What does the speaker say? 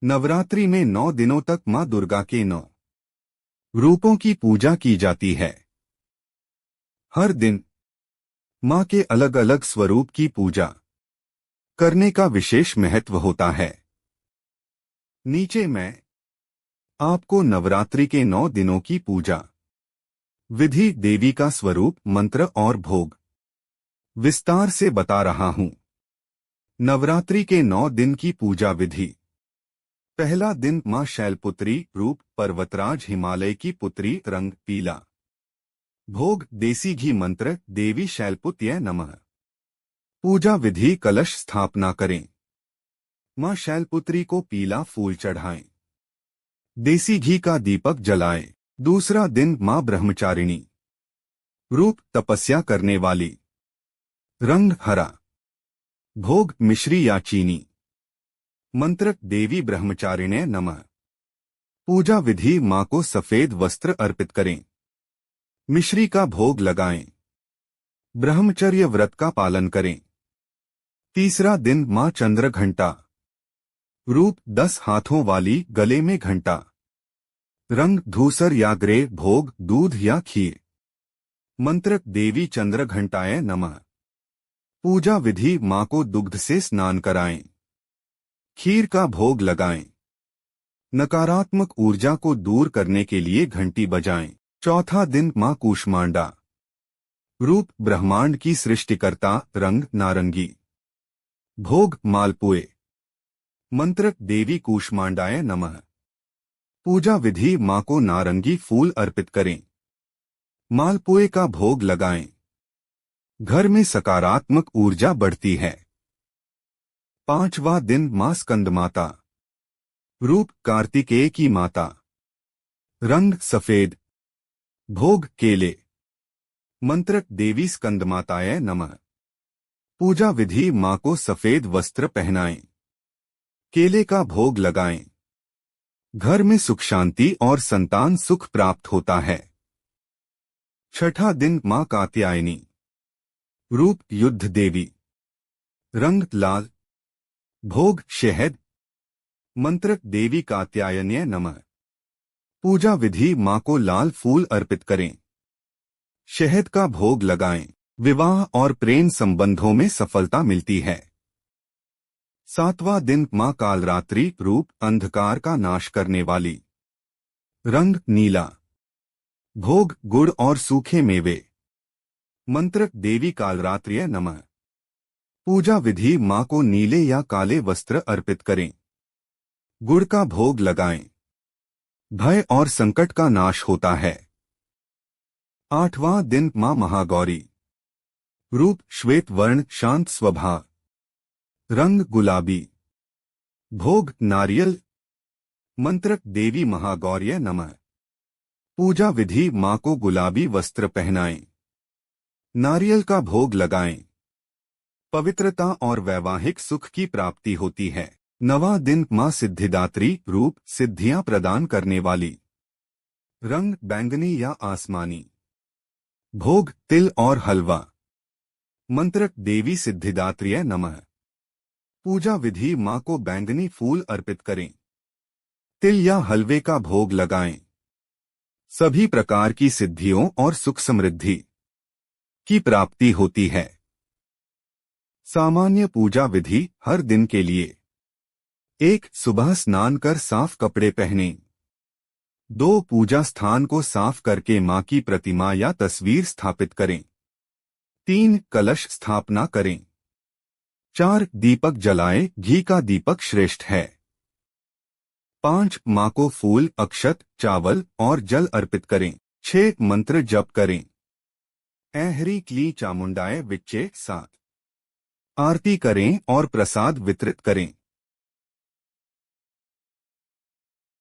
नवरात्रि में 9 दिनों तक मां दुर्गा के 9 रूपों की पूजा की जाती है। हर दिन मां के अलग अलग स्वरूप की पूजा करने का विशेष महत्व होता है। नीचे मैं आपको नवरात्रि के 9 दिनों की पूजा विधि, देवी का स्वरूप, मंत्र और भोग विस्तार से बता रहा हूं। नवरात्रि के 9 दिन की पूजा विधि। पहला दिन मां शैलपुत्री, रूप पर्वतराज, हिमालय की पुत्री, रंग पीला। भोग देसी घी, मंत्र देवी शैलपुत्र्यै नमः। पूजा विधि, कलश स्थापना करें। मां शैलपुत्री को पीला फूल चढ़ाएं। देसी घी का दीपक जलाएं। दूसरा दिन मां ब्रह्मचारिणी, रूप तपस्या करने वाली, रंग हरा। भोग मिश्री या चीनी। मंत्र देवी ब्रह्मचारिण्यै नमः। पूजा विधि, मां को सफेद वस्त्र अर्पित करें। मिश्री का भोग लगाएं। ब्रह्मचर्य व्रत का पालन करें। तीसरा दिन मां चंद्र घंटा, रूप 10 हाथों वाली, गले में घंटा, रंग धूसर या ग्रे। भोग दूध या खीर। मंत्र देवी चंद्र घंटाय नमः। पूजा विधि, मां को दुग्ध से स्नान कराएं। खीर का भोग लगाएं। नकारात्मक ऊर्जा को दूर करने के लिए घंटी बजाएं। चौथा दिन मां कूष्मांडा, रूप ब्रह्मांड की सृष्टिकर्ता, रंग नारंगी। भोग मालपुए। मंत्र देवी कूष्मांडाय नमः। पूजा विधि, मां को नारंगी फूल अर्पित करें। मालपुए का भोग लगाएं। घर में सकारात्मक ऊर्जा बढ़ती है। पांचवा दिन मां स्कंदमाता, रूप कार्तिकेय की माता, रंग सफेद। भोग केले। मंत्र देवी स्कंदमाताय नमः। पूजा विधि, मां को सफेद वस्त्र पहनाएं। केले का भोग लगाएं। घर में सुख शांति और संतान सुख प्राप्त होता है। छठा दिन मां कात्यायनी, रूप युद्ध देवी, रंग लाल। भोग शहद। मंत्र देवी कात्यायन्यै नमः। पूजा विधि, मां को लाल फूल अर्पित करें। शहद का भोग लगाएं। विवाह और प्रेम संबंधों में सफलता मिलती है। सातवां दिन मां कालरात्रि, रूप अंधकार का नाश करने वाली, रंग नीला। भोग गुड़ और सूखे मेवे। मंत्र देवी कालरात्र्यै नमः। पूजा विधि, मां को नीले या काले वस्त्र अर्पित करें। गुड़ का भोग लगाएं। भय और संकट का नाश होता है। आठवां दिन मां महागौरी, रूप श्वेत वर्ण, शांत स्वभाव, रंग गुलाबी। भोग नारियल। मंत्र देवी महागौर्यै नमः। पूजा विधि, मां को गुलाबी वस्त्र पहनाएं। नारियल का भोग लगाएं। पवित्रता और वैवाहिक सुख की प्राप्ति होती है। नवां दिन मां सिद्धिदात्री, रूप सिद्धियां प्रदान करने वाली, रंग बैंगनी या आसमानी। भोग तिल और हलवा। मंत्र देवी सिद्धिदात्र्यै नमः। पूजा विधि, मां को बैंगनी फूल अर्पित करें। तिल या हलवे का भोग लगाएं। सभी प्रकार की सिद्धियों और सुख समृद्धि की प्राप्ति होती है। सामान्य पूजा विधि, हर दिन के लिए। 1. सुबह स्नान कर साफ कपड़े पहनें। 2. पूजा स्थान को साफ करके मां की प्रतिमा या तस्वीर स्थापित करें। 3. कलश स्थापना करें। 4. दीपक जलाएं, घी का दीपक श्रेष्ठ है। 5. मां को फूल, अक्षत, चावल और जल अर्पित करें। 6. मंत्र जप करें। ऐहरी क्ली चामुंडाय विच्चे। 7. आरती करें और प्रसाद वितरित करें।